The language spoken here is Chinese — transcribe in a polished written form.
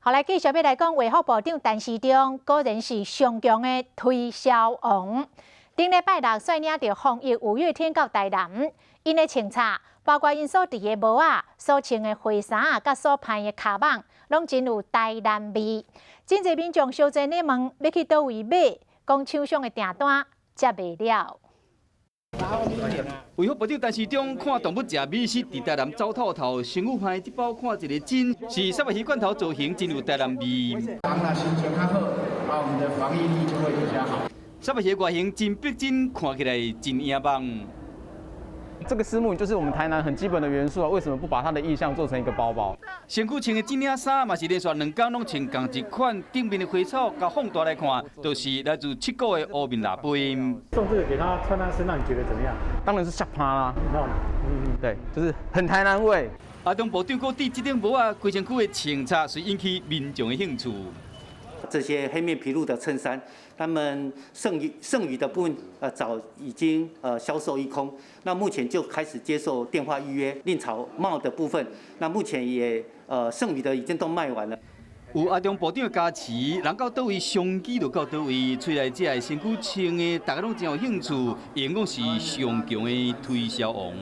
后来继续要来讲，卫福部长陈时中果然是上强的推销王。顶礼拜六率领着防疫五月天到台南，因的清查，包括因所伫的帽啊、所穿的灰衫啊、甲所派的卡网，拢真有台南味。真侪民众小姐咧问，要去倒位买，讲厂商的订单接袂了。 卫福部长陈时中看动物食美食，伫台南走透透，身躯拍一包看一个真，是三文鱼罐头造型，真有台南味。当然心情较好，我们的防疫力就会比较好。三文鱼外形真逼真，看起来真眼棒。这个丝木就是我们台南很基本的元素啊，为什么不把它的意象做成一个包包？身躯穿的这领衫嘛是连续2天拢穿同一款，顶面的花草，甲放大来看，都是来自7股的乌面腊杯。送这个给他穿在身上，你觉得怎么样？当然是吓趴啦，对，就是很台南味。阿中部长搁戴这顶帽啊，规身躯的清查，是引起民众的兴趣。 这些黑面琵鹭的衬衫，他们剩余的部分早已经销售一空。那目前就开始接受电话预约。令草帽的部分，那目前也剩余的已经都卖完了。有阿中部长的加持，人到倒位商机就到倒位，出来这身躯穿的，大家拢真有兴趣，因讲是上强的推销王。